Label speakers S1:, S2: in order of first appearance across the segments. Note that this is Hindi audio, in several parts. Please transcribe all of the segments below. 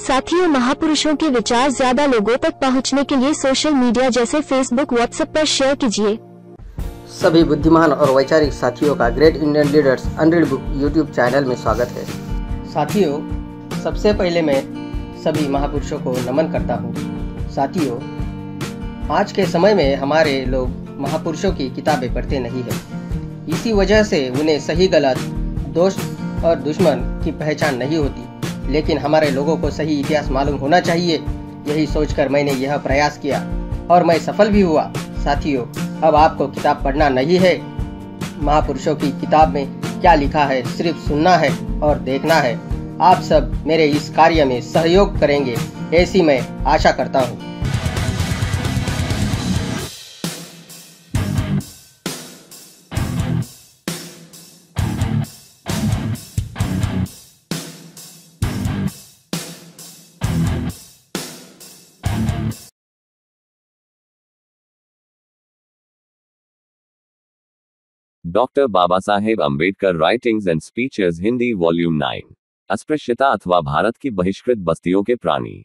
S1: साथियों, महापुरुषों के विचार ज्यादा लोगों तक पहुंचने के लिए सोशल मीडिया जैसे फेसबुक, व्हाट्सएप पर शेयर कीजिए।
S2: सभी बुद्धिमान और वैचारिक साथियों का great Indian leaders unread book YouTube channel में स्वागत है। साथियों, सबसे पहले मैं सभी महापुरुषों को नमन करता हूँ। साथियों, आज के समय में हमारे लोग महापुरुषों की किताबें पढ़ते नहीं हैं। इसी वजह से उन्हें सही गलत, दोस्त और दुश्मन की पहचान नहीं होती। लेकिन हमारे लोगों को सही इतिहास मालूम होना चाहिए। यही सोचकर मैंने यह प्रयास किया और मैं सफल भी हुआ। साथियों, अब आपको किताब पढ़ना नहीं है, महापुरुषों की किताब में क्या लिखा है सिर्फ सुनना है और देखना है। आप सब मेरे इस कार्य में सहयोग करेंगे, ऐसी मैं आशा करता हूँ।
S3: Doctor Baba Saheb Ambedkar writings and speeches Hindi volume 9। अस्पृश्यता अथवा भारत की बहिष्कृत बस्तियों के प्राणी।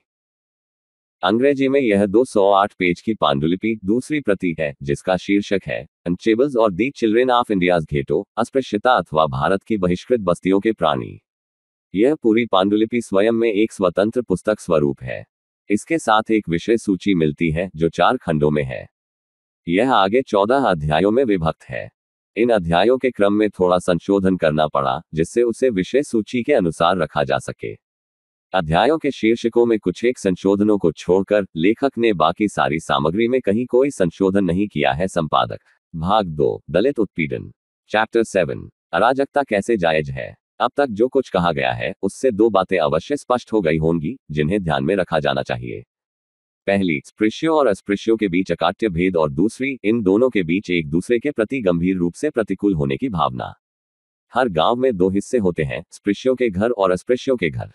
S3: अंग्रेजी में यह 208 पेज की पांडुलिपि दूसरी प्रति है, जिसका शीर्षक है अनचेबल्स और the children of India's ghetto, अस्पृश्यता अथवा भारत की बहिष्कृत बस्तियों के प्राणी। यह पूरी पांडुलिपि स्वयं में एक स्वतंत्र पुस्तक स्वरूप है। इसके साथ एक विषय सूची मिलती है जो 4 खंडों में है। यह आगे 14 अध्यायों में विभक्त है। इन अध्यायों के क्रम में थोड़ा संशोधन करना पड़ा, जिससे उसे विषय सूची के अनुसार रखा जा सके। अध्यायों के शीर्षकों में कुछ एक संशोधनों को छोड़कर लेखक ने बाकी सारी सामग्री में कहीं कोई संशोधन नहीं किया है। संपादक। भाग 2, दलित उत्पीड़न। चैप्टर 7, अराजकता कैसे जायज है। अब तक जो कुछ कहा गया है उससे 2 बातें अवश्य स्पष्ट हो गई होंगी, जिन्हें ध्यान में रखा जाना चाहिए। पहली, स्पृश्यों और अस्पृश्यों के बीच अकाट्य भेद, और दूसरी, इन दोनों के बीच एक दूसरे के प्रति गंभीर रूप से प्रतिकूल होने की भावना। हर गांव में 2 हिस्से होते हैं, स्पृश्यों के घर और अस्पृश्यों के घर।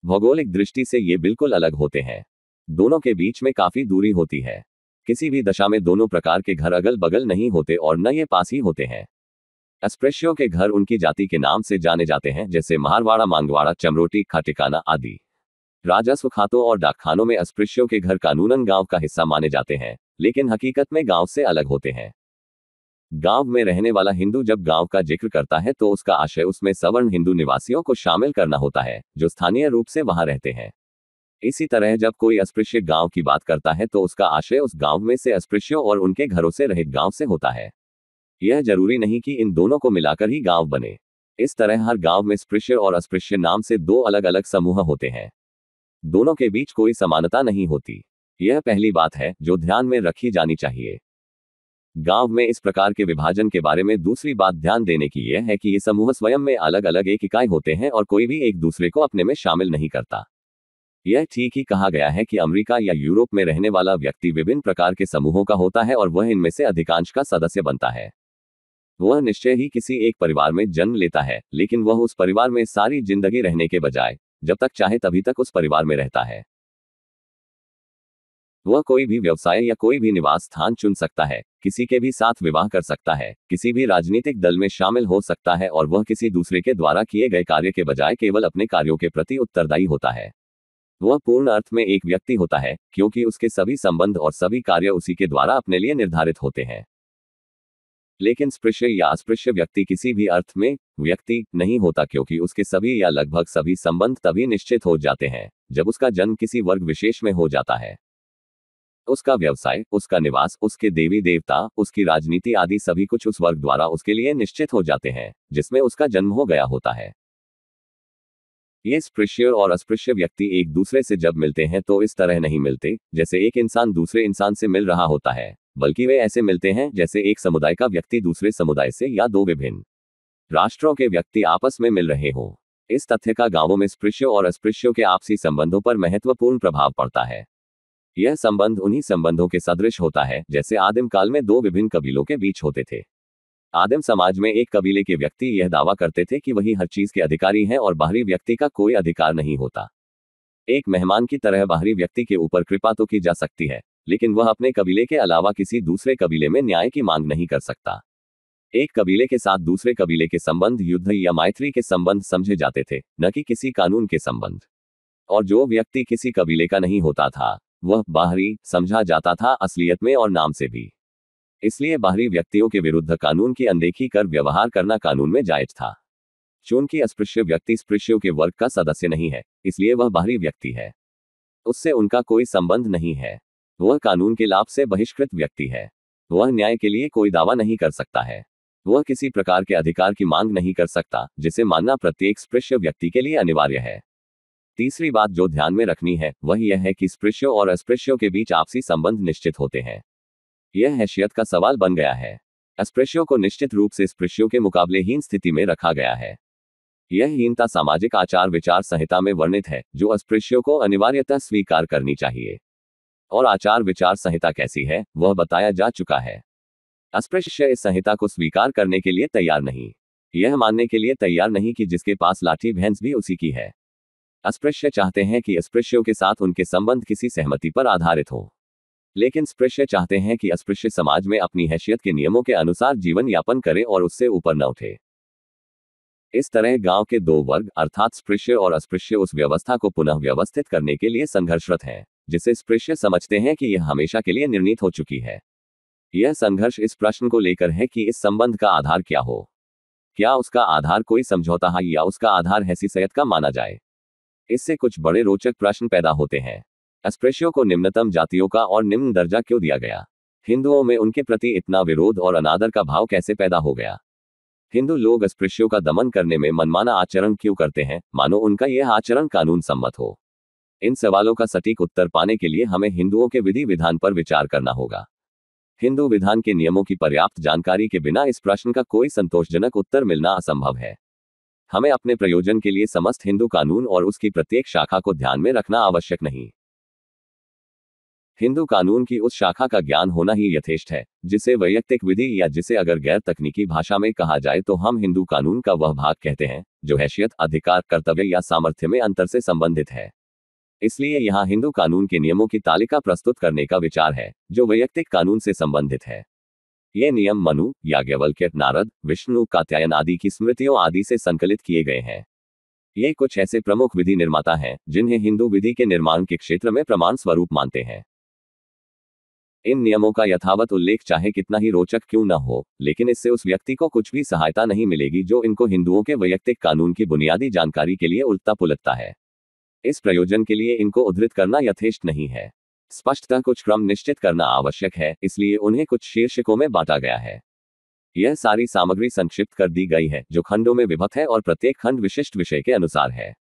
S3: भौगोलिक दृष्टि से ये बिल्कुल अलग होते हैं। दोनों के बीच में काफी दूरी होती है। किसी भी दशा में दोनों प्रकार के घर अगल बगल नहीं होते और न ये पास ही होते हैं। अस्पृश्यों के घर उनकी जाति के नाम से जाने जाते हैं, जैसे महारवाड़ा, मांगवाड़ा, चमरोटी, खाटिकाना आदि। राजस्व खातों और डाकखानों में अस्पृश्यों के घर कानूनन गांव का हिस्सा माने जाते हैं, लेकिन हकीकत में गांव से अलग होते हैं। गांव में रहने वाला हिंदू जब गांव का जिक्र करता है तो उसका आशय उसमें सवर्ण हिंदू निवासियों को शामिल करना होता है, जो स्थानीय रूप से वहां रहते हैं। इसी तरह जब कोई अस्पृश्य गांव की बात करता है तो उसका आशय उस गांव में से अस्पृश्यों और उनके घरों से रहित गांव से होता है। यह जरूरी नहीं कि इन दोनों को मिलाकर ही गांव बने। इस तरह हर गांव में स्पृश्य और अस्पृश्य नाम से 2 अलग अलग समूह होते हैं। दोनों के बीच कोई समानता नहीं होती। यह पहली बात है जो ध्यान में रखी जानी चाहिए। गांव में इस प्रकार के विभाजन के बारे में दूसरी बात ध्यान देने की यह है कि ये समूह स्वयं में अलग अलग एक इकाई होते हैं और कोई भी एक दूसरे को अपने में शामिल नहीं करता। यह ठीक ही कहा गया है कि अमेरिका या यूरोप में रहने वाला व्यक्ति विभिन्न प्रकार के समूहों का होता है और वह इनमें से अधिकांश का सदस्य बनता है। वह निश्चय ही किसी एक परिवार में जन्म लेता है, लेकिन वह उस परिवार में सारी जिंदगी रहने के बजाय जब तक चाहे तभी तक उस परिवार में रहता है। वह कोई भी व्यवसाय या कोई भी निवास स्थान चुन सकता है, किसी के भी साथ विवाह कर सकता है, किसी भी राजनीतिक दल में शामिल हो सकता है और वह किसी दूसरे के द्वारा किए गए कार्य के बजाय केवल अपने कार्यों के प्रति उत्तरदायी होता है। वह पूर्ण अर्थ में एक व्यक्ति होता है, क्योंकि उसके सभी संबंध और सभी कार्य उसी के द्वारा अपने लिए निर्धारित होते हैं। लेकिन स्पृश्य या अस्पृश्य व्यक्ति किसी भी अर्थ में व्यक्ति नहीं होता, क्योंकि उसके सभी या लगभग सभी संबंध तभी निश्चित हो जाते हैं जब उसका जन्म किसी वर्ग विशेष में हो जाता है। उसका व्यवसाय, उसका निवास, उसके देवी देवता, उसकी राजनीति आदि सभी कुछ उस वर्ग द्वारा उसके लिए निश्चित हो जाते हैं जिसमें उसका जन्म हो गया होता है। ये स्पृश्य और अस्पृश्य व्यक्ति एक दूसरे से जब मिलते हैं तो इस तरह नहीं मिलते जैसे एक इंसान दूसरे इंसान से मिल रहा होता है, बल्कि वे ऐसे मिलते हैं जैसे एक समुदाय का व्यक्ति दूसरे समुदाय से या 2 विभिन्न राष्ट्रों के व्यक्ति आपस में मिल रहे हों। इस तथ्य का गांवों में स्पृश्यों और अस्पृश्यों के आपसी संबंधों पर महत्वपूर्ण प्रभाव पड़ता है। यह संबंध उन्हीं संबंधों के सदृश होता है जैसे आदिम काल में 2 विभिन्न कबीलों के बीच होते थे। आदिम समाज में एक कबीले के व्यक्ति यह दावा करते थे कि वही हर चीज के अधिकारी हैं और बाहरी व्यक्ति का कोई अधिकार नहीं होता। एक मेहमान की तरह बाहरी व्यक्ति के ऊपर कृपा तो की जा सकती है, लेकिन वह अपने कबीले के अलावा किसी दूसरे कबीले में न्याय की मांग नहीं कर सकता। एक कबीले के साथ दूसरे कबीले के संबंध युद्ध या मैत्री के संबंध समझे जाते थे, न कि किसी कानून के संबंध। और जो व्यक्ति किसी कबीले का नहीं होता था वह बाहरी समझा जाता था, असलियत में और नाम से भी। इसलिए बाहरी व्यक्तियों के विरुद्ध कानून की अनदेखी कर व्यवहार करना कानून में जायज था। चूंकि अस्पृश्य व्यक्ति स्पृश्यों के वर्ग का सदस्य नहीं है, इसलिए वह बाहरी व्यक्ति है, उससे उनका कोई संबंध नहीं है। वह कानून के लाभ से बहिष्कृत व्यक्ति है। वह न्याय के लिए कोई दावा नहीं कर सकता है। वह किसी प्रकार के अधिकार की मांग नहीं कर सकता, जिसे मानना प्रत्येक स्पृश्य व्यक्ति के लिए अनिवार्य है। तीसरी बात जो ध्यान में रखनी है वह यह है कि स्पृश्यों और अस्पृश्यों के बीच आपसी संबंध निश्चित होते हैं। यह हैसियत का सवाल बन गया है। अस्पृश्यों को निश्चित रूप से स्पृश्यों के मुकाबले हीन स्थिति में रखा गया है। यह हीनता सामाजिक आचार विचार संहिता में वर्णित है, जो अस्पृश्यों को अनिवार्यतः स्वीकार करनी चाहिए। और आचार विचार संहिता कैसी है वह बताया जा चुका है। अस्पृश्य इस संहिता को स्वीकार करने के लिए तैयार नहीं, यह मानने के लिए तैयार नहीं कि जिसके पास लाठी भैंस भी उसी की है। अस्पृश्य चाहते हैं कि अस्पृश्यों के साथ उनके संबंध किसी सहमति पर आधारित हो, लेकिन स्पृश्य चाहते हैं कि अस्पृश्य समाज में अपनी हैसियत के नियमों के अनुसार जीवन यापन करे और उससे ऊपर न उठे। इस तरह गांव के दो वर्ग अर्थात स्पृश्य और अस्पृश्य उस व्यवस्था को पुनः व्यवस्थित करने के लिए संघर्षरत हैं, जिसे स्पृश्य समझते हैं कि यह हमेशा के लिए निर्णीत हो चुकी है। यह संघर्ष इस प्रश्न को लेकर है कि इस संबंध का आधार क्या हो। क्या उसका आधार कोई समझौता है या उसका आधार हैसियत का माना जाए। इससे कुछ बड़े रोचक प्रश्न पैदा होते हैं। अस्पृश्यों को निम्नतम जातियों का और निम्न दर्जा क्यों दिया गया? हिंदुओं में उनके प्रति इतना विरोध और अनादर का भाव कैसे पैदा हो गया? हिंदू लोग अस्पृश्यों का दमन करने में मनमाना आचरण क्यों करते हैं, मानो उनका यह आचरण कानून सम्मत हो? इन सवालों का सटीक उत्तर पाने के लिए हमें हिंदुओं के विधि विधान पर विचार करना होगा। हिंदू विधान के नियमों की पर्याप्त जानकारी के बिना इस प्रश्न का कोई संतोषजनक उत्तर मिलना असंभव है। हमें अपने प्रयोजन के लिए समस्त हिंदू कानून और उसकी प्रत्येक शाखा को ध्यान में रखना आवश्यक नहीं। हिंदू कानून की उस शाखा का ज्ञान होना ही यथेष्ट है, जिसे वैयक्तिक विधि या जिसे अगर गैर तकनीकी भाषा में कहा जाए तो हम हिंदू कानून का वह भाग कहते हैं जो हैसियत, अधिकार, कर्तव्य या सामर्थ्य में अंतर से संबंधित है। इसलिए यहाँ हिंदू कानून के नियमों की तालिका प्रस्तुत करने का विचार है जो वैयक्तिक कानून से संबंधित है। ये नियम मनु, याज्ञवल्क्य, नारद, विष्णु, कात्यायन आदि की स्मृतियों आदि से संकलित किए गए हैं। ये कुछ ऐसे प्रमुख विधि निर्माता हैं जिन्हें हिंदू विधि के निर्माण के क्षेत्र में प्रमाण स्वरूप मानते हैं। इन नियमों का यथावत उल्लेख चाहे कितना ही रोचक क्यों न हो, लेकिन इससे उस व्यक्ति को कुछ भी सहायता नहीं मिलेगी जो इनको हिंदुओं के वैयक्तिक कानून की बुनियादी जानकारी के लिए उल्टा पुलटता है। इस प्रयोजन के लिए इनको उद्धृत करना यथेष्ट नहीं है। स्पष्टतः कुछ क्रम निश्चित करना आवश्यक है, इसलिए उन्हें कुछ शीर्षकों में बांटा गया है। यह सारी सामग्री संक्षिप्त कर दी गई है जो खंडों में विभक्त है और प्रत्येक खंड विशिष्ट विषय के अनुसार है।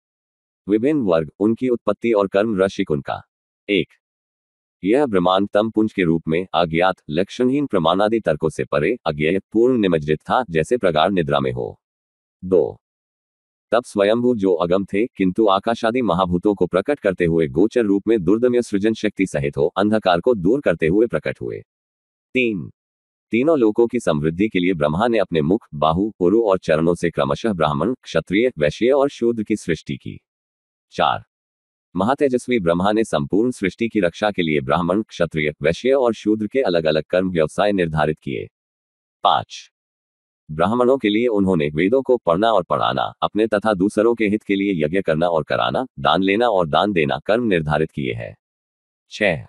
S3: विभिन्न वर्ग, उनकी उत्पत्ति और कर्म रशिक उनका। 1. यह ब्रह्मांड तम पुंज के रूप में अज्ञात, लक्षणहीन प्रमाणादि तर्कों से परे, अज्ञेय, पूर्ण निमज्जित था, जैसे प्रगाढ़ निद्रा में हो। 2. तब स्वयंभू जो अगम थे किंतु आकाशादि महाभूतों को प्रकट करते हुए गोचर रूप में दुर्दम्य सृजन शक्ति सहित हो अंधकार को दूर करते हुए प्रकट हुए। 3. तीनों लोकों की समृद्धि के लिए ब्रह्मा ने अपने मुख, बाहु, पुरु और चरणों से क्रमशः ब्राह्मण, क्षत्रिय, वैश्य और शूद्र की सृष्टि की। 4. महातेजस्वी ब्रह्मा ने संपूर्ण सृष्टि की रक्षा के लिए ब्राह्मण, क्षत्रिय, वैश्य और शूद्र के अलग अलग कर्म व्यवसाय निर्धारित किए। 5. ब्राह्मणों के लिए उन्होंने वेदों को पढ़ना और पढ़ाना, अपने तथा दूसरों के हित के लिए यज्ञ करना और कराना, दान लेना और दान देना कर्म निर्धारित किए हैं। 6.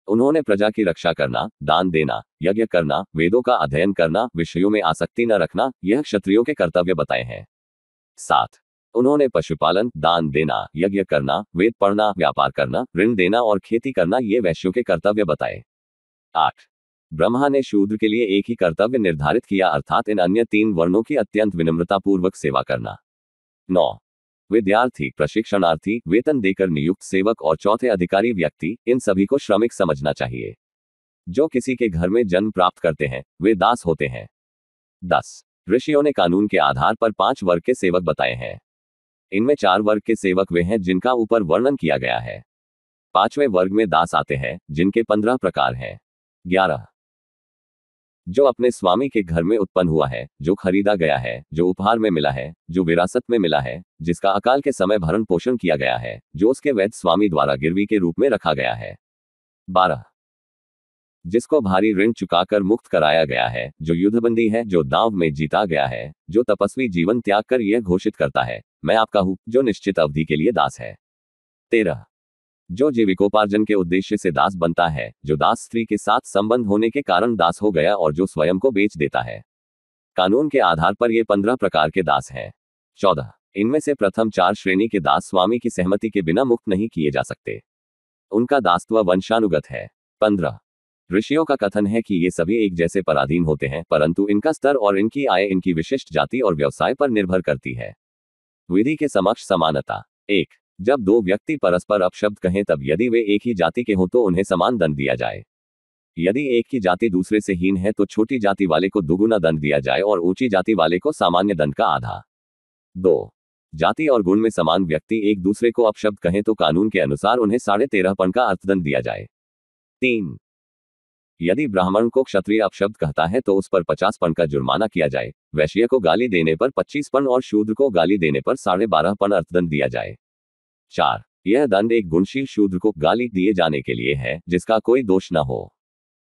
S3: उन्होंने प्रजा की रक्षा करना, दान देना, यज्ञ करना, वेदों का अध्ययन करना, विषयों में आसक्ति न रखना, यह क्षत्रियों के कर्तव्य बताए हैं। 7. उन्होंने पशुपालन, दान देना, यज्ञ करना, वेद पढ़ना, व्यापार करना, ऋण देना और खेती करना, ये वैश्यों के कर्तव्य बताए। 8. ब्रह्मा ने शूद्र के लिए एक ही कर्तव्य निर्धारित किया, अर्थात इन अन्य 3 वर्णों की अत्यंत विनम्रतापूर्वक सेवा करना। 9. विद्यार्थी, प्रशिक्षणार्थी, वेतन देकर नियुक्त सेवक और चौथे अधिकारी व्यक्ति, इन सभी को श्रमिक समझना चाहिए। जो किसी के घर में जन्म प्राप्त करते हैं वे दास होते हैं। 10. ऋषियों ने कानून के आधार पर 5 वर्ग के सेवक बताए हैं। इनमें 4 वर्ग के सेवक वे हैं जिनका ऊपर वर्णन किया गया है। 5वें वर्ग में दास आते हैं, जिनके 15 प्रकार हैं। 11. जो अपने स्वामी के घर में उत्पन्न हुआ है, जो खरीदा गया है, जो उपहार में मिला है, जो विरासत में मिला है, जिसका अकाल के समय भरण पोषण किया गया है, जो उसके वैध स्वामी द्वारा गिरवी के रूप में रखा गया है। 12. जिसको भारी ऋण चुकाकर मुक्त कराया गया है, जो युद्धबंदी है, जो दांव में जीता गया है, जो तपस्वी जीवन त्याग कर यह घोषित करता है, मैं आपका हूं, जो निश्चित अवधि के लिए दास है। 13. जो जीविकोपार्जन के उद्देश्य से दास बनता है, जो दास स्त्री के साथ संबंध होने के कारण दास हो गया और जो स्वयं को बेच देता है। कानून के आधार पर ये 15 प्रकार के दास हैं। 14. इनमें से प्रथम 4 श्रेणी के दास स्वामी की सहमति के बिना मुक्त नहीं किए जा सकते। उनका दासत्व वंशानुगत है। 15. ऋषियों का कथन है कि ये सभी एक जैसे पराधीन होते हैं, परंतु इनका स्तर और इनकी आय इनकी विशिष्ट जाति और व्यवसाय पर निर्भर करती है। विधि के समक्ष समानता। 1. जब 2 व्यक्ति परस्पर अपशब्द कहें तब यदि वे एक ही जाति के हों तो उन्हें समान दंड दिया जाए। यदि एक की जाति दूसरे से हीन है तो छोटी जाति वाले को दुगुना दंड दिया जाए और ऊंची जाति वाले को सामान्य दंड का आधा। 2. जाति और गुण में समान व्यक्ति एक दूसरे को अपशब्द कहें तो कानून के अनुसार उन्हें 13.5 पण का अर्थदंड दिया जाए। 3. यदि ब्राह्मण को क्षत्रिय अपशब्द कहता है तो उस पर 50 पण का जुर्माना किया जाए, वैश्य को गाली देने पर 25 पण और शूद्र को गाली देने पर 12.5 पण अर्थदंड दिया जाए। 4. यह दंड एक गुणशील शूद्र को गाली दिए जाने के लिए है जिसका कोई दोष न हो।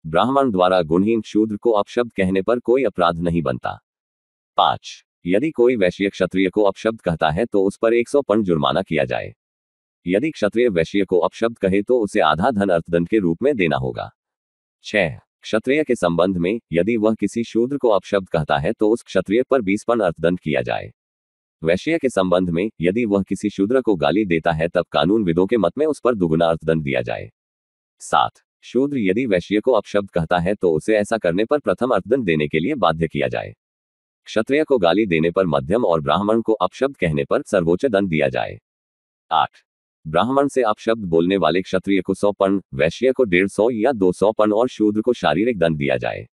S3: ब्राह्मण द्वारा गुणहीन शूद्र को अपशब्द कहने पर कोई अपराध नहीं बनता। 5. यदि कोई वैश्य क्षत्रिय को अपशब्द कहता है तो उस पर 100 पण जुर्माना किया जाए। यदि क्षत्रिय वैश्य को अपशब्द कहे तो उसे आधा धन अर्थदंड के रूप में देना होगा। 6. क्षत्रिय के संबंध में यदि वह किसी शूद्र को अपशब्द कहता है तो उस क्षत्रिय पर 20 पण अर्थदंड किया जाए। वैश्य के संबंध में यदि वह किसी शूद्र को गाली देता है तब कानूनविदों के मत में उस पर दुगुना अर्थदंड दिया जाए। 7. शूद्र यदि वैश्य को अपशब्द कहता है तो उसे ऐसा करने पर प्रथम अर्थदंड देने के लिए बाध्य किया जाए। क्षत्रिय को गाली देने पर मध्यम और ब्राह्मण को अपशब्द कहने पर सर्वोच्च दंड दिया जाए। 8. ब्राह्मण से अपशब्द बोलने वाले क्षत्रिय को 100 पण, वैश्य को 150 या 200 पण और शूद्र को शारीरिक दंड दिया जाए।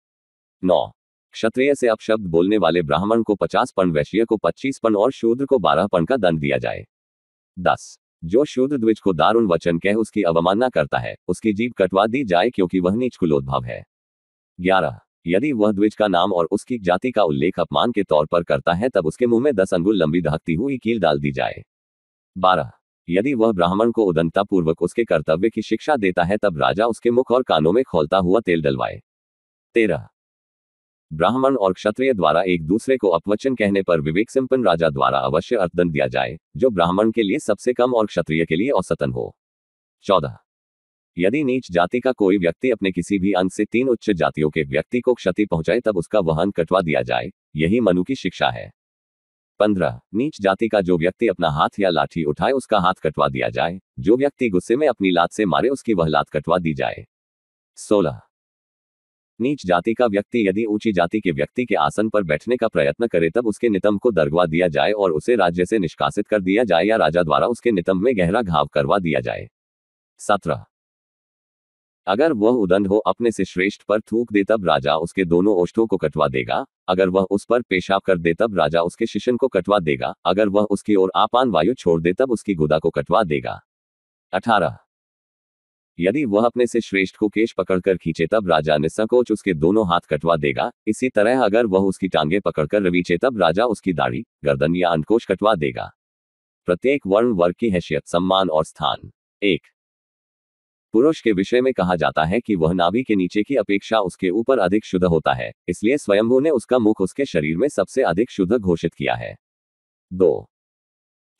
S3: 9. क्षत्रिय से अपशब्द बोलने वाले ब्राह्मण को 50 पण, वैश्य को 25 पण और शूद्र को 12 पण का दंड दिया जाए। 10. जो शूद्र द्विज को दारुण वचन कह उसकी अवमानना करता है, उसकी जीभ कटवा दी जाए क्योंकि वह नीच कुलोद्भव है। 11. यदि वह द्विज का नाम और उसकी जाति का उल्लेख अपमान के तौर पर करता है तब उसके मुंह में 10 अंगुल लंबी दहकती हुई कील डाल दी जाए। 12. यदि वह ब्राह्मण को उदंडतापूर्वक उसके कर्तव्य की शिक्षा देता है तब राजा उसके मुख और कानों में खौलता हुआ तेल डलवाए। 13. ब्राह्मण और क्षत्रिय द्वारा एक दूसरे को अपवचन कहने पर विवेक संपन्न राजा द्वारा अवश्य अर्थदंड दिया जाए, जो ब्राह्मण के लिए सबसे कम और क्षत्रिय के लिए औसतन हो। 14. यदि नीच जाति का कोई व्यक्ति अपने किसी भी अंग से 3 उच्च जातियों के व्यक्ति को क्षति पहुंचाए तब उसका वह अंग कटवा दिया जाए, यही मनु की शिक्षा है। 15. नीच जाति का जो व्यक्ति अपना हाथ या लाठी उठाए उसका हाथ कटवा दिया जाए, जो व्यक्ति गुस्से में अपनी लात से मारे उसकी वह लात कटवा दी जाए। 16. नीच जाति का व्यक्ति यदि ऊंची जाति के व्यक्ति के आसन पर बैठने का प्रयत्न करे तब उसके नितंब को दरगवा दिया जाए और उसे राज्य से निष्कासित कर दिया जाए या राजा द्वारा उसके नितंब में गहरा घाव करवा दिया जाए। 17. अगर वह उदंड हो अपने से श्रेष्ठ पर थूक दे तब राजा उसके दोनों ओष्ठों को कटवा देगा, अगर वह उस पर पेशाब कर दे तब राजा उसके शिशन को कटवा देगा, अगर वह उसकी ओर आपान वायु छोड़ दे तब उसकी गुदा को कटवा देगा। 18. यदि वह अपने से श्रेष्ठ को केश पकड़कर खींचे तब राजा निसंकोच उसके दोनों हाथ कटवा देगा। इसी तरह अगर वह उसकी टांगे पकड़कर रवीचे तब राजा उसकी दाढ़ी, गर्दन या अंडकोश कटवा देगा। प्रत्येक वर्ण वर्ग की हैसियत, सम्मान और स्थान। 1. पुरुष के विषय में कहा जाता है कि वह नाभि के नीचे की अपेक्षा उसके ऊपर अधिक शुद्ध होता है, इसलिए स्वयंभू ने उसका मुख उसके शरीर में सबसे अधिक शुद्ध घोषित किया है। 2.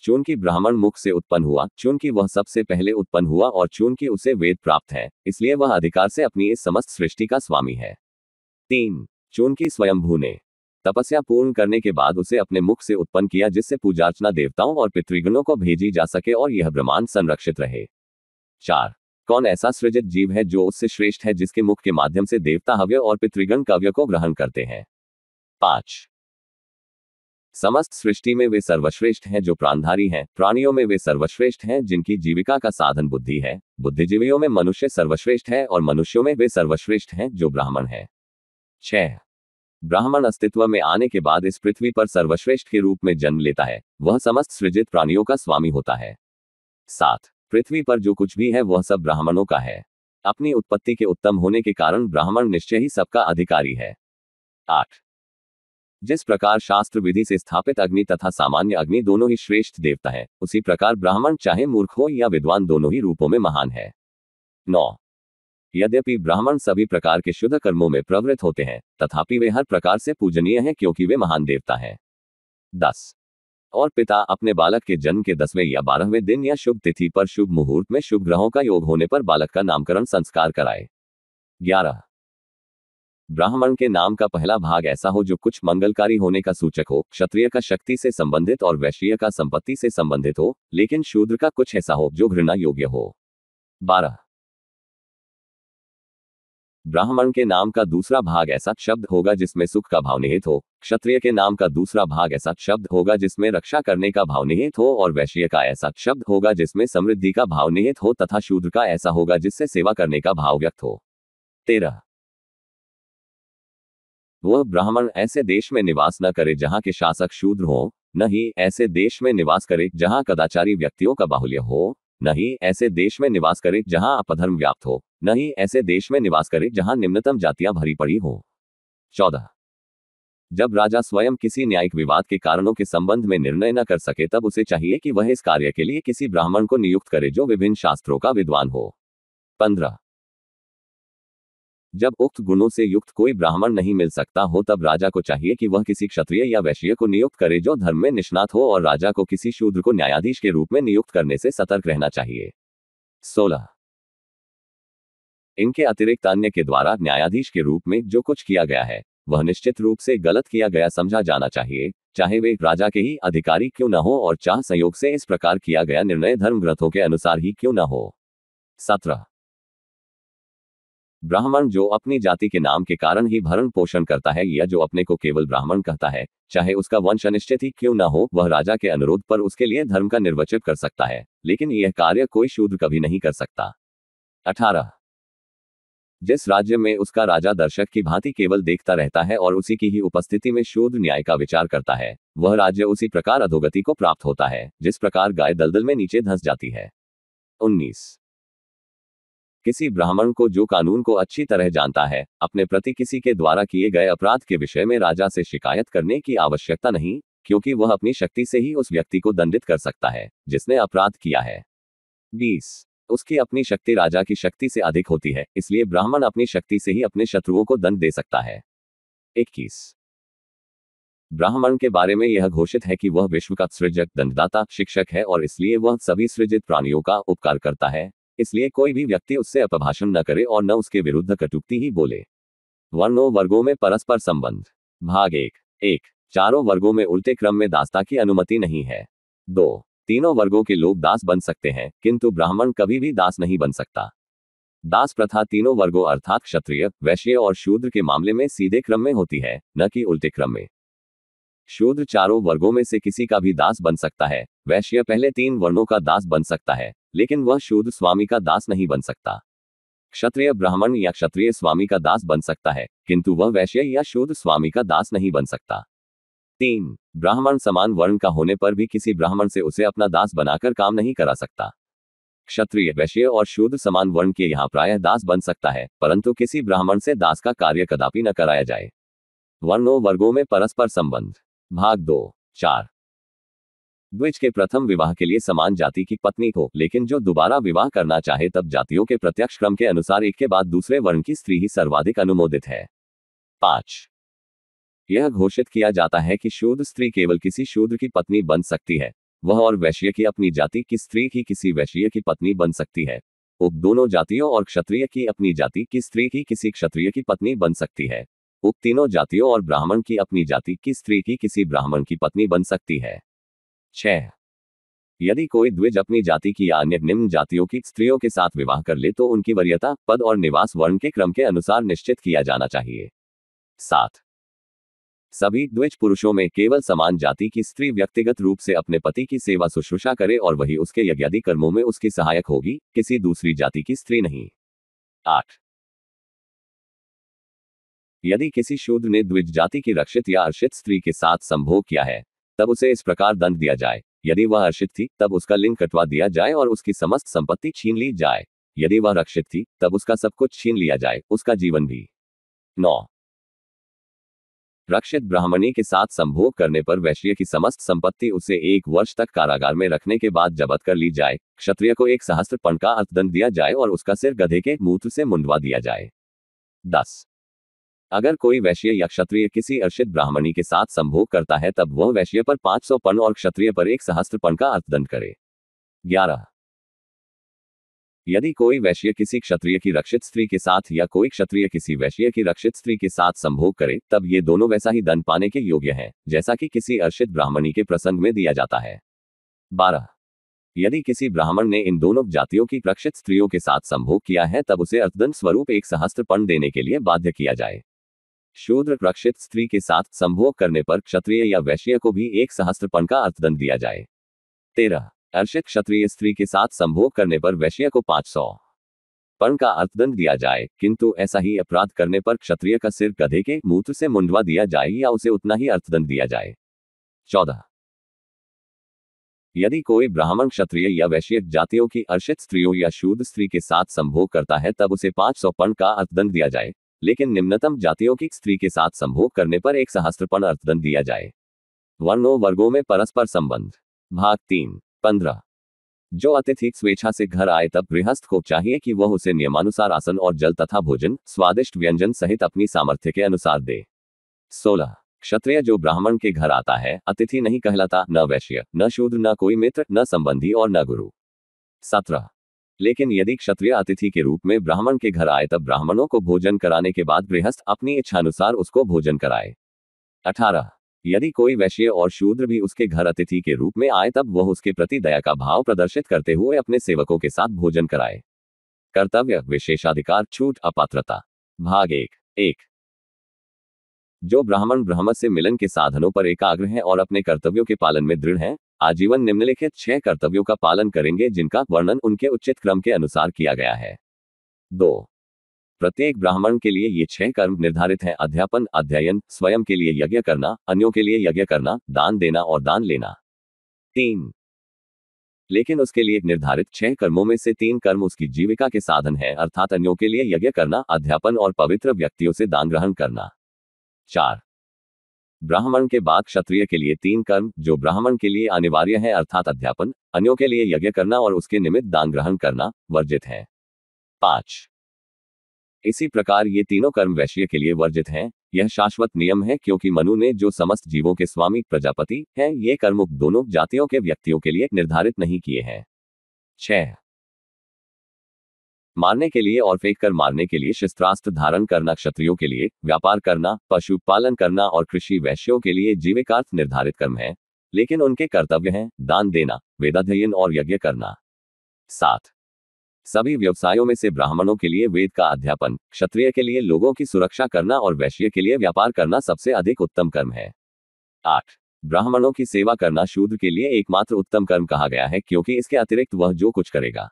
S3: चूंकि ब्राह्मण मुख से उत्पन्न हुआ, चूंकि वह सबसे पहले उत्पन्न हुआ और चूंकि उसे वेद प्राप्त है, इसलिए वह अधिकार से अपनी इस समस्त सृष्टि का स्वामी है। 3. चूंकि स्वयंभू ने तपस्या पूर्ण करने के बाद उसे अपने मुख से उत्पन्न किया जिससे पूजार्चना देवताओं और पितृगणों को भेजी जा सके और यह ब्रह्मांड संरक्षित रहे। 4. कौन ऐसा सृजित जीव है जो उससे श्रेष्ठ है जिसके मुख के माध्यम से देवता हव्य और पितृगण काव्य को ग्रहण करते हैं। 5. समस्त सृष्टि में वे सर्वश्रेष्ठ हैं जो प्राणधारी हैं, प्राणियों में वे सर्वश्रेष्ठ हैं जिनकी जीविका का साधन बुद्धि है, बुद्धिजीवियों में मनुष्य सर्वश्रेष्ठ है और मनुष्यों में वे सर्वश्रेष्ठ हैं जो ब्राह्मण हैं। 6. ब्राह्मण अस्तित्व में आने के बाद इस पृथ्वी पर सर्वश्रेष्ठ के रूप में जन्म लेता है, वह समस्त सृजित प्राणियों का स्वामी होता है। 7. पृथ्वी पर जो कुछ भी है वह सब ब्राह्मणों का है। अपनी उत्पत्ति के उत्तम होने के कारण ब्राह्मण निश्चय ही सबका अधिकारी है। 8. जिस प्रकार शास्त्र विधि से स्थापित अग्नि तथा सामान्य अग्नि दोनों ही श्रेष्ठ देवता है, उसी प्रकार ब्राह्मण चाहे मूर्ख हो या विद्वान दोनों ही रूपों में महान है। 9. यद्यपि ब्राह्मण सभी प्रकार के शुद्ध कर्मों में प्रवृत्त होते हैं, तथापि वे हर प्रकार से पूजनीय हैं क्योंकि वे महान देवता हैं। 10. और पिता अपने बालक के जन्म के 10वें या 12वें दिन या शुभ तिथि पर शुभ मुहूर्त में शुभ ग्रहों का योग होने पर बालक का नामकरण संस्कार कराए। 11. ब्राह्मण के नाम का पहला भाग ऐसा हो जो कुछ मंगलकारी होने का सूचक हो, क्षत्रिय का शक्ति से संबंधित और वैश्य का संपत्ति से संबंधित हो, लेकिन शूद्र का कुछ ऐसा हो जो घृणा योग्य हो। 12. ब्राह्मण के नाम का दूसरा भाग ऐसा शब्द होगा जिसमें सुख का भाव निहित हो, क्षत्रिय के नाम का दूसरा भाग ऐसा शब्द होगा जिसमें रक्षा करने का भाव निहित हो, और वैश्य का ऐसा शब्द होगा जिसमें समृद्धि का भाव निहित हो, तथा शूद्र का ऐसा होगा जिससे सेवा करने का भाव व्यक्त हो। 13. वह ब्राह्मण ऐसे देश में निवास न करे जहां के शासक शूद्र हो, न ही ऐसे देश में निवास करे जहां कदाचारी व्यक्तियों का बाहुल्य हो, न ही ऐसे देश में निवास करे जहां अपधर्म व्याप्त हो, न ही ऐसे देश में निवास करे जहां निम्नतम जातियां भरी पड़ी हो। 14. जब राजा स्वयं किसी न्यायिक विवाद के कारणों के संबंध में निर्णय न कर सके तब उसे चाहिए कि वह इस कार्य के लिए किसी ब्राह्मण को नियुक्त करे जो विभिन्न शास्त्रों का विद्वान हो। 15. जब उक्त गुणों से युक्त कोई ब्राह्मण नहीं मिल सकता हो तब राजा को चाहिए कि वह किसी क्षत्रिय या वैश्य को नियुक्त करे जो धर्म में निष्णात हो, और राजा को किसी शूद्र को न्यायाधीश के रूप में नियुक्त करने से सतर्क रहना चाहिए। 16. इनके अतिरिक्त अन्य के द्वारा न्यायाधीश के रूप में जो कुछ किया गया है वह निश्चित रूप से गलत किया गया समझा जाना चाहिए, चाहे वे राजा के ही अधिकारी क्यों न हो और चाह संयोग से इस प्रकार किया गया निर्णय धर्म ग्रंथों के अनुसार ही क्यों न हो। 17. ब्राह्मण जो अपनी जाति के नाम के कारण ही भरण पोषण करता है या जो अपने को केवल ब्राह्मण कहता है, चाहे उसका वंश अनिश्चित ही क्यों न हो, वह राजा के अनुरोध पर उसके लिए धर्म का निर्वचन कर सकता है, लेकिन यह कार्य कोई शूद्र कभी नहीं कर सकता। 18. जिस राज्य में उसका राजा दर्शक की भांति केवल देखता रहता है और उसी की ही उपस्थिति में शूद्र न्याय का विचार करता है, वह राज्य उसी प्रकार अधोगति को प्राप्त होता है जिस प्रकार गाय दलदल में नीचे धंस जाती है। 19. किसी ब्राह्मण को जो कानून को अच्छी तरह जानता है, अपने प्रति किसी के द्वारा किए गए अपराध के विषय में राजा से शिकायत करने की आवश्यकता नहीं, क्योंकि वह अपनी शक्ति से ही उस व्यक्ति को दंडित कर सकता है जिसने अपराध किया है। 20. उसकी अपनी शक्ति राजा की शक्ति से अधिक होती है, इसलिए ब्राह्मण अपनी शक्ति से ही अपने शत्रुओं को दंड दे सकता है। 21. ब्राह्मण के बारे में यह घोषित है कि वह विश्व का सृजक, दंडदाता, शिक्षक है और इसलिए वह सभी सृजित प्राणियों का उपकार करता है, इसलिए कोई भी व्यक्ति उससे अपभाषण न करे और न उसके विरुद्ध कटुक्ति ही बोले। वर्णों वर्गों में परस्पर संबंध। भाग 1. चारों वर्गों में उल्टे क्रम में दासता की अनुमति नहीं है। 2. तीनों वर्गों के लोग दास बन सकते हैं, किंतु ब्राह्मण कभी भी दास नहीं बन सकता। दास प्रथा तीनों वर्गों अर्थात क्षत्रिय, वैश्य और शूद्र के मामले में सीधे क्रम में होती है, न कि उल्टे क्रम में। शूद्र चारों वर्गों में से किसी का भी दास बन सकता है, वैश्य पहले 3 वर्णों का दास बन सकता है, लेकिन वह शूद्र स्वामी का दास नहीं बन सकता। क्षत्रिय ब्राह्मण या क्षत्रिय स्वामी का दास बन सकता है, किंतु वह वैश्य या शूद्र स्वामी का दास नहीं बन सकता। 3. ब्राह्मण समान वर्ण का होने पर भी किसी ब्राह्मण से उसे अपना दास बनाकर काम नहीं करा सकता। क्षत्रिय, वैश्य और शूद्र समान वर्ण के यहाँ प्रायः दास बन सकता है, परंतु किसी ब्राह्मण से दास का कार्य कदापि न कराया जाए। वर्णों वर्गों में परस्पर संबंध। भाग 2. 4. द्विज के प्रथम विवाह के लिए समान जाति की पत्नी हो, लेकिन जो दोबारा विवाह करना चाहे तब जातियों के प्रत्यक्ष क्रम के अनुसार एक के बाद दूसरे वर्ण की स्त्री ही सर्वाधिक अनुमोदित है। 5. यह घोषित किया जाता है कि शूद्र स्त्री केवल किसी शूद्र की पत्नी बन सकती है, वह और वैश्य की अपनी जाति की स्त्री ही किसी वैश्य की पत्नी बन सकती है। उक्त दोनों जातियों और क्षत्रिय की अपनी जाति की स्त्री ही किसी क्षत्रिय की पत्नी बन सकती है। उक्त तीनों जातियों और ब्राह्मण की अपनी जाति की स्त्री ही किसी ब्राह्मण की पत्नी बन सकती है। 6. यदि कोई द्विज अपनी जाति की या अन्य निम्न जातियों की स्त्रियों के साथ विवाह कर ले तो उनकी वरीयता, पद और निवास वर्ण के क्रम के अनुसार निश्चित किया जाना चाहिए। 7. सभी द्विज पुरुषों में केवल समान जाति की स्त्री व्यक्तिगत रूप से अपने पति की सेवा शुश्रूषा करे और वही उसके यज्ञादि कर्मों में उसकी सहायक होगी, किसी दूसरी जाति की स्त्री नहीं। 8. यदि किसी शूद्र ने द्विज जाति की रक्षित या अर्षित स्त्री के साथ संभोग किया है, तब उसे इस प्रकार दंड दिया जाए। यदि वह अर्षित थी तब उसका लिंग कटवा दिया जाए और उसकी समस्त संपत्ति छीन ली जाए। यदि वह रक्षित थी तब उसका सब कुछ छीन लिया जाए, उसका जीवन भी। 9. रक्षित ब्राह्मणी के साथ संभोग करने पर वैश्य की समस्त संपत्ति उसे 1 वर्ष तक कारागार में रखने के बाद जब्त कर ली जाए। क्षत्रिय को 1 सहस्त्र पण का अर्थदंड दिया जाए और उसका सिर गधे के मूत्र से मुंडवा दिया जाए। 10. अगर कोई वैश्य या क्षत्रिय किसी अर्षित ब्राह्मणी के साथ संभोग करता है तब वह वैश्य पर 500 पर्ण और क्षत्रिय पर 1 सहस्त्र पर्ण का अर्थदंड करे। 11. यदि कोई वैश्य किसी क्षत्रिय की रक्षित स्त्री के साथ या कोई क्षत्रिय किसी वैश्य की रक्षित स्त्री के साथ संभोग करे तब ये दोनों वैसा ही दंड पाने के योग्य हैं जैसा कि किसी अर्षित ब्राह्मणी के प्रसंग में दिया जाता है। 12. यदि किसी ब्राह्मण ने इन दोनों जातियों की रक्षित स्त्रियों के साथ संभोग किया है तब उसे अर्थदंड स्वरूप 1 सहस्त्र पर्ण देने के लिए बाध्य किया जाए। शूद्र रक्षित स्त्री के साथ संभोग करने पर क्षत्रिय या वैश्य को भी 1 सहस्त्र पर्ण का अर्थदंड दिया जाए। 13. अर्षित क्षत्रिय स्त्री के साथ संभोग करने पर वैश्य को 500 पर्ण का अर्थदंड दिया जाए, किंतु ऐसा ही अपराध करने पर क्षत्रिय का सिर गधे के मूत्र से मुंडवा दिया जाए या उसे उतना ही अर्थदंड दिया जाए। 14. यदि कोई ब्राह्मण क्षत्रिय या वैश्य जातियों की अर्षित स्त्रियों या शूद्र स्त्री के साथ संभोग करता है तब उसे 500 पर्ण का अर्थदंड दिया जाए, लेकिन निम्नतम जातियों की स्त्री के साथ संभोग करने पर 1 सहस्त्र पर्ण अर्थदंड दिया जाए। वर्णों वर्गों में परस्पर संबंध। भाग 3। 15. जो अतिथि स्वेच्छा से घर आए तब गृहस्थ को चाहिए कि वह उसे नियमानुसार आसन और जल तथा भोजन स्वादिष्ट व्यंजन सहित अपनी सामर्थ्य के अनुसार दे। 16. क्षत्रिय जो ब्राह्मण के घर आता है अतिथि नहीं कहलाता, न वैश्य, न शूद्र, न कोई मित्र, न संबंधी और न गुरु। 17. लेकिन यदि क्षत्रिय अतिथि के रूप में ब्राह्मण के घर आए तब ब्राह्मणों को भोजन कराने के बाद गृहस्थ अपनी इच्छानुसार उसको भोजन कराए। 18. यदि कोई वैश्य और शूद्र भी उसके घर अतिथि के रूप में आए तब वह उसके प्रति दया का भाव प्रदर्शित करते हुए अपने सेवकों के साथ भोजन कराए। कर्तव्य, विशेषाधिकार, छूट, अपात्रता। भाग 1। जो ब्राह्मण ब्रह्म से मिलन के साधनों पर एकाग्र हैं और अपने कर्तव्यों के पालन में दृढ़ हैं, आजीवन निम्नलिखित 6 कर्तव्यों का पालन करेंगे जिनका वर्णन उनके उचित क्रम के अनुसार किया गया है। 2. प्रत्येक ब्राह्मण के लिए ये 6 कर्म निर्धारित हैं: अध्यापन, अध्ययन, स्वयं के लिए यज्ञ करना, अन्यों के लिए यज्ञ करना, दान देना और दान लेना। 3. लेकिन उसके लिए निर्धारित 6 कर्मों में से 3 कर्म उसकी जीविका के साधन हैं, अर्थात अन्यों के लिए यज्ञ करना, अध्यापन और पवित्र व्यक्तियों से दान ग्रहण करना। 4. ब्राह्मण के बाद क्षत्रिय के लिए 3 कर्म जो ब्राह्मण के लिए अनिवार्य है, अर्थात अध्यापन, अन्यों के लिए यज्ञ करना और उसके निमित्त दान ग्रहण करना वर्जित है। 5. इसी प्रकार ये तीनों कर्म वैश्य के लिए वर्जित हैं। यह शाश्वत नियम है क्योंकि मनु ने जो समस्त जीवों के स्वामी प्रजापति हैं ये कर्म दोनों जातियों के व्यक्तियों के लिए निर्धारित नहीं किए हैं। 6. मारने के लिए और फेंक कर मारने के लिए शस्त्रास्त्र धारण करना क्षत्रियों के लिए, व्यापार करना, पशु पालन करना और कृषि वैश्यों के लिए जीविकार्थ निर्धारित कर्म है, लेकिन उनके कर्तव्य हैं दान देना, वेदाध्ययन और यज्ञ करना। 7. सभी व्यवसायों में से ब्राह्मणों के लिए वेद का अध्यापन, क्षत्रिय के लिए लोगों की सुरक्षा करना और वैश्य के लिए व्यापार करना सबसे अधिक उत्तम कर्म है। 8. ब्राह्मणों की सेवा करना शूद्र के लिए एकमात्र उत्तम कर्म कहा गया है क्योंकि इसके अतिरिक्त वह जो कुछ करेगा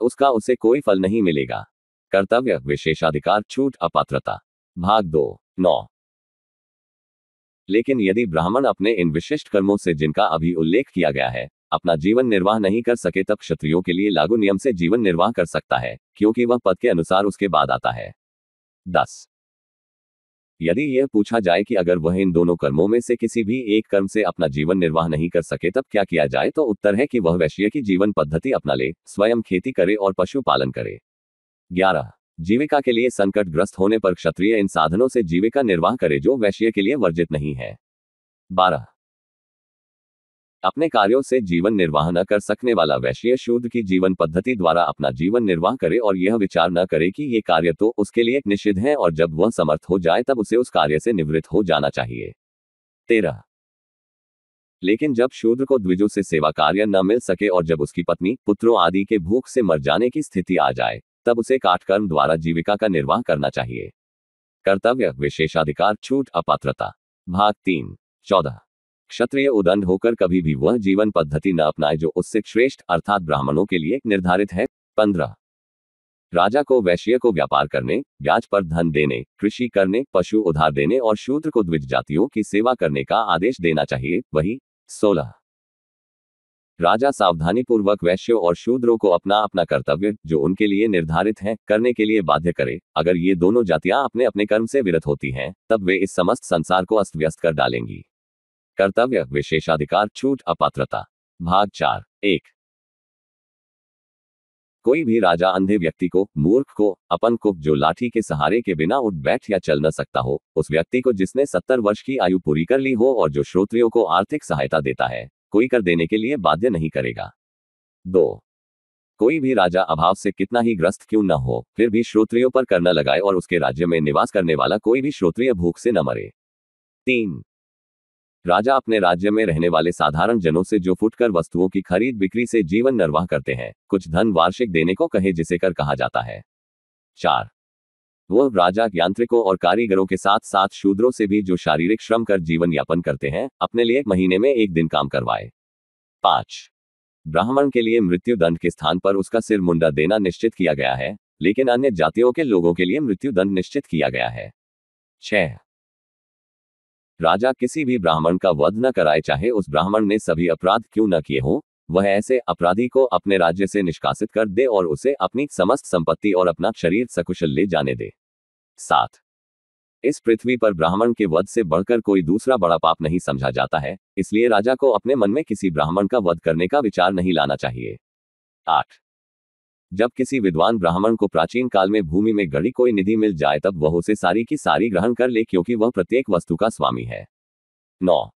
S3: उसका उसे कोई फल नहीं मिलेगा। कर्तव्य, विशेषाधिकार, छूट, अपात्रता। भाग 2। 9. लेकिन यदि ब्राह्मण अपने इन विशिष्ट कर्मों से जिनका अभी उल्लेख किया गया है अपना जीवन निर्वाह नहीं कर सके तब क्षत्रियों के लिए लागू नियम से जीवन निर्वाह कर सकता है क्योंकि वह पद के अनुसार उसके बाद आता है। 10. यदि यह पूछा जाए कि अगर वह इन दोनों कर्मों में से किसी भी एक कर्म से अपना जीवन निर्वाह नहीं कर सके तब क्या किया जाए तो उत्तर है कि वह वैश्य की जीवन पद्धति अपना ले, स्वयं खेती करे और पशु पालन करे। 11. जीविका के लिए संकटग्रस्त होने पर क्षत्रिय इन साधनों से जीविका निर्वाह करे जो वैश्य के लिए वर्जित नहीं है। 12. अपने कार्यों से जीवन निर्वाह न कर सकने वाला वैश्य शूद्र की जीवन पद्धति द्वारा अपना जीवन निर्वाह करे और यह विचार न करे कि ये कार्य तो उसके लिए निषिद्ध है और जब वह समर्थ हो जाए तब उसे उस कार्य से निवृत्त हो जाना चाहिए। 13. लेकिन जब शूद्र को द्विजों से सेवा कार्य न मिल सके और जब उसकी पत्नी पुत्रों आदि के भूख से मर जाने की स्थिति आ जाए तब उसे काटकर्म द्वारा जीविका का निर्वाह करना चाहिए। कर्तव्य, विशेषाधिकार, छूट, अपात्रता। भाग 3। 14. क्षत्रिय उदंड होकर कभी भी वह जीवन पद्धति न अपनाए जो उससे श्रेष्ठ अर्थात ब्राह्मणों के लिए निर्धारित है। 15. राजा को वैश्य को व्यापार करने, ब्याज पर धन देने, कृषि करने, पशु उधार देने और शूद्र को द्विज जातियों की सेवा करने का आदेश देना चाहिए। वही 16. राजा सावधानी पूर्वक वैश्यों और शूद्रों को अपना अपना कर्तव्य जो उनके लिए निर्धारित है करने के लिए बाध्य करे। अगर ये दोनों जातियां अपने अपने कर्म से विरत होती हैं तब वे इस समस्त संसार को अस्त व्यस्त कर डालेंगी। कर्तव्य, विशेषाधिकार, छूट, अपात्रता। भाग 4। 1. कोई भी राजा अंधे व्यक्ति को, मूर्ख को, अपन को, जो लाठी के सहारे के बिना उठ बैठ या चल न सकता हो, उस व्यक्ति को जिसने 70 वर्ष की आयु पूरी कर ली हो और जो श्रोत्रियों को आर्थिक सहायता देता है, कोई कर देने के लिए बाध्य नहीं करेगा। 2. कोई भी राजा अभाव से कितना ही ग्रस्त क्यों न हो, फिर भी श्रोत्रियों पर कर न लगाए और उसके राज्य में निवास करने वाला कोई भी श्रोत्रिय भूख से न मरे। 3. राजा अपने राज्य में रहने वाले साधारण जनों से जो फुटकर वस्तुओं की खरीद बिक्री से जीवन निर्वाह करते हैं, कुछ धन वार्षिक देने को कहे जिसे कर कहा जाता है। 4. वह राजा यांत्रिकों और कारीगरों के साथ साथ शूद्रों से भी जो शारीरिक श्रम कर जीवन यापन करते हैं, अपने लिए महीने में 1 दिन काम करवाए। 5. ब्राह्मण के लिए मृत्यु दंड के स्थान पर उसका सिर मुंडा देना निश्चित किया गया है, लेकिन अन्य जातियों के लोगों के लिए मृत्यु दंड निश्चित किया गया है। 6. राजा किसी भी ब्राह्मण का वध न कराए, चाहे उस ब्राह्मण ने सभी अपराध क्यों न किए हों, वह ऐसे अपराधी को अपने राज्य से निष्कासित कर दे और उसे अपनी समस्त संपत्ति और अपना शरीर सकुशल ले जाने दे। 7. इस पृथ्वी पर ब्राह्मण के वध से बढ़कर कोई दूसरा बड़ा पाप नहीं समझा जाता है, इसलिए राजा को अपने मन में किसी ब्राह्मण का वध करने का विचार नहीं लाना चाहिए। 8. जब किसी विद्वान ब्राह्मण को प्राचीन काल में भूमि में गड़ी कोई निधि मिल जाए तब वह उसे सारी की सारी ग्रहण कर ले, क्योंकि वह प्रत्येक वस्तु का स्वामी है। 9.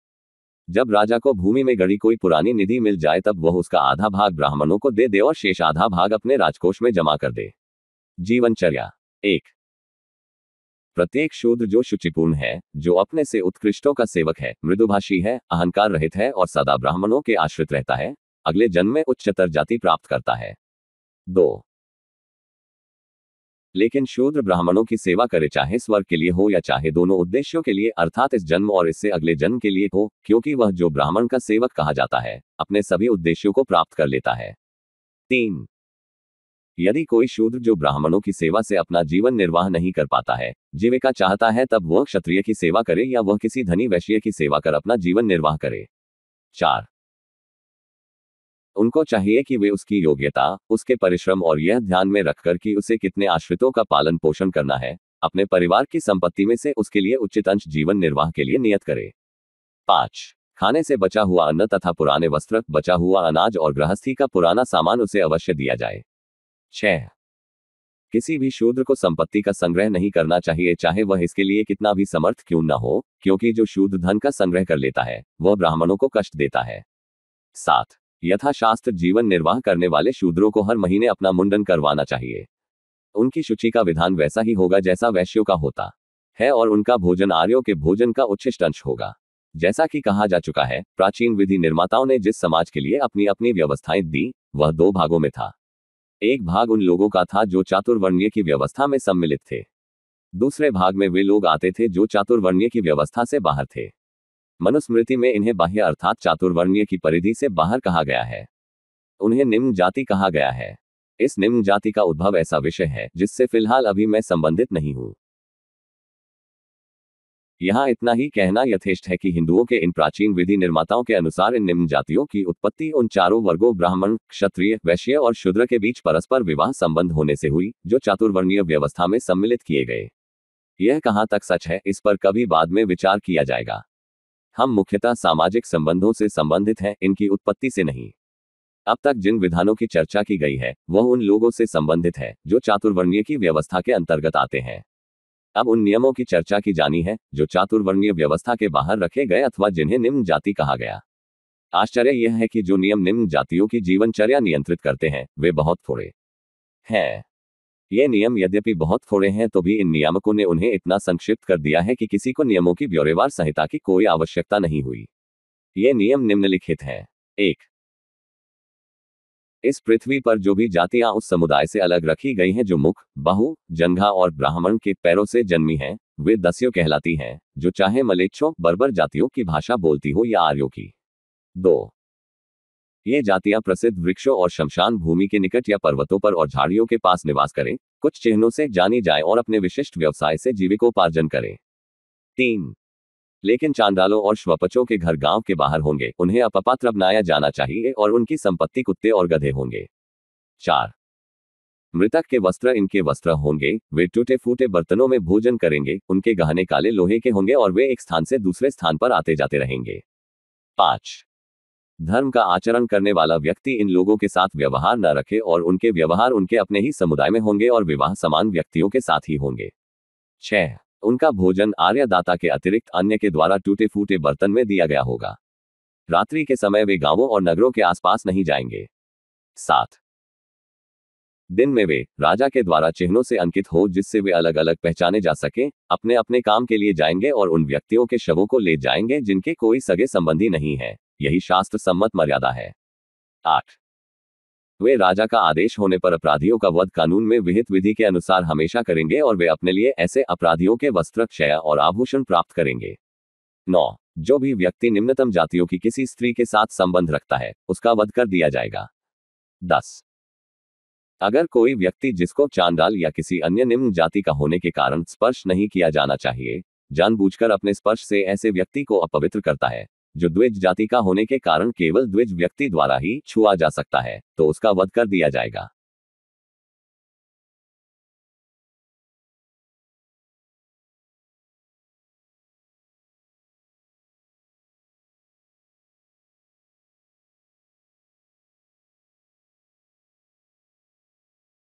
S3: जब राजा को भूमि में गड़ी कोई पुरानी निधि मिल जाए तब वह उसका आधा भाग ब्राह्मणों को दे दे और शेष आधा भाग अपने राजकोष में जमा कर दे। जीवनचर्या। 1. प्रत्येक शूद्र जो शुचिपूर्ण है, जो अपने से उत्कृष्टों का सेवक है, मृदुभाषी है, अहंकार रहित है और सदा ब्राह्मणों के आश्रित रहता है, अगले जन्म में उच्चतर जाति प्राप्त करता है। 2. लेकिन शूद्र ब्राह्मणों की सेवा करे, चाहे स्वर्ग के लिए हो या चाहे दोनों उद्देश्यों के लिए, अर्थात इस जन्म और इससे अगले जन्म के लिए हो, क्योंकि वह जो ब्राह्मण का सेवक कहा जाता है, अपने सभी उद्देश्यों को प्राप्त कर लेता है। 3. यदि कोई शूद्र जो ब्राह्मणों की सेवा से अपना जीवन निर्वाह नहीं कर पाता है, जीविका चाहता है, तब वह क्षत्रिय की सेवा करे या वह किसी धनी वैश्य की सेवा कर अपना जीवन निर्वाह करे। 4. उनको चाहिए कि वे उसकी योग्यता, उसके परिश्रम और यह ध्यान में रखकर कि उसे कितने आश्रितों का पालन पोषण करना है, अपने परिवार की संपत्ति में से उसके लिए उचित अंश जीवन निर्वाह के लिए नियत करे। 5. खाने से बचा हुआ अन्न तथा पुराने वस्त्र, बचा हुआ अनाज और गृहस्थी का पुराना सामान उसे अवश्य दिया जाए। 6. किसी भी शूद्र को संपत्ति का संग्रह नहीं करना चाहिए, चाहे वह इसके लिए कितना भी समर्थ क्यों न हो, क्योंकि जो शूद्र धन का संग्रह कर लेता है, वह ब्राह्मणों को कष्ट देता है। 7. यथाशास्त्र जीवन निर्वाह करने वाले शूद्रों को हर महीने अपना मुंडन करवाना चाहिए। उनकी शुचि का विधान वैसा ही होगा जैसा वैश्यों का होता है और उनका भोजन आर्यों के भोजन का उच्छिष्ट अंश होगा। जैसा कि कहा जा चुका है, प्राचीन विधि निर्माताओं ने जिस समाज के लिए अपनी अपनी व्यवस्थाएं दी, वह 2 भागों में था। एक भाग उन लोगों का था जो चातुर्वर्ण्य की व्यवस्था में सम्मिलित थे। दूसरे भाग में वे लोग आते थे जो चातुर्वर्ण्य की व्यवस्था से बाहर थे। मनुस्मृति में इन्हें बाह्य अर्थात चातुर्वर्ण्य की परिधि से बाहर कहा गया है। उन्हें निम्न जाति कहा गया है। इस निम्न जाति का उद्भव ऐसा विषय है जिससे फिलहाल अभी मैं संबंधित नहीं हूं। यहाँ इतना ही कहना यथेष्ट है कि हिंदुओं के इन प्राचीन विधि निर्माताओं के अनुसार इन निम्न जातियों की उत्पत्ति उन चारों वर्गों ब्राह्मण, क्षत्रिय, वैश्य और शूद्र के बीच परस्पर विवाह संबंध होने से हुई, जो चातुर्वर्णीय व्यवस्था में सम्मिलित किए गए। यह कहाँ तक सच है, इस पर कभी बाद में विचार किया जाएगा। हम मुख्यतः सामाजिक संबंधों से संबंधित हैं, इनकी उत्पत्ति से नहीं। अब तक जिन विधानों की चर्चा की गई है, वह उन लोगों से संबंधित है जो चातुर्वर्णीय की व्यवस्था के अंतर्गत आते हैं। अब उन नियमों की चर्चा की जानी है जो चातुर्वर्णीय व्यवस्था के बाहर रखे गए अथवा जिन्हें निम्न जाति कहा गया। आश्चर्य यह है कि जो नियम निम्न जातियों की जीवनचर्या नियंत्रित करते हैं, वे बहुत थोड़े हैं। ये नियम यद्यपि बहुत थोड़े हैं, तो भी इन नियामकों ने उन्हें इतना संक्षिप्त कर दिया है कि किसी को नियमों की ब्यौरेवार संहिता की कोई आवश्यकता नहीं हुई। ये नियम निम्नलिखित हैं। 1. इस पृथ्वी पर जो भी जातियां उस समुदाय से अलग रखी गई हैं जो मुख, बाहु, जंघा और ब्राह्मण के पैरों से जन्मी हैं, वे दस्यु कहलाती हैं, जो चाहे मलेच्छों, बर्बर जातियों की भाषा बोलती हो या आर्यों की। 2. ये जातियां प्रसिद्ध वृक्षों और शमशान भूमि के निकट या पर्वतों पर और झाड़ियों के पास निवास करें, कुछ चिन्हों से जानी जाए और अपने विशिष्ट व्यवसाय से जीविकोपार्जन करें। 3. लेकिन चांडालों और श्वपचों के घर गांव के बाहर होंगे, उन्हें अपपात्र बनाया जाना चाहिए और उनकी संपत्ति कुत्ते और गधे होंगे। 4. मृतक के वस्त्र इनके वस्त्र होंगे, वे टूटे फूटे बर्तनों में भोजन करेंगे, उनके गहने काले लोहे के होंगे और वे एक स्थान से दूसरे स्थान पर आते जाते रहेंगे। 5. धर्म का आचरण करने वाला व्यक्ति इन लोगों के साथ व्यवहार न रखे और उनके व्यवहार उनके अपने ही समुदाय में होंगे और विवाह समान व्यक्तियों के साथ ही होंगे। 6. उनका भोजन आर्यदाता के अतिरिक्त अन्य के द्वारा टूटे फूटे बर्तन में दिया गया होगा। रात्रि के समय वे गांवों और नगरों के आसपास नहीं जाएंगे। 7. दिन में वे राजा के द्वारा चिन्हों से अंकित हो जिससे वे अलग अलग पहचाने जा सकें, अपने अपने काम के लिए जाएंगे और उन व्यक्तियों के शवों को ले जाएंगे जिनके कोई सगे संबंधी नहीं है। यही शास्त्र सम्मत मर्यादा है। 8. वे राजा का आदेश होने पर अपराधियों का वध कानून में विहित विधि के अनुसार हमेशा करेंगे और वे अपने लिए ऐसे अपराधियों के वस्त्र, क्षय और आभूषण प्राप्त करेंगे। 9. जो भी व्यक्ति निम्नतम जातियों की किसी स्त्री के साथ संबंध रखता है, उसका वध कर दिया जाएगा। 10. अगर कोई व्यक्ति जिसको चांडाल या किसी अन्य निम्न जाति का होने के कारण स्पर्श नहीं किया जाना चाहिए, जानबूझकर अपने स्पर्श से ऐसे व्यक्ति को अपवित्र करता है, जो द्विज जाति का होने के कारण केवल द्विज व्यक्ति द्वारा ही छुआ जा सकता है, तो उसका वध कर दिया जाएगा।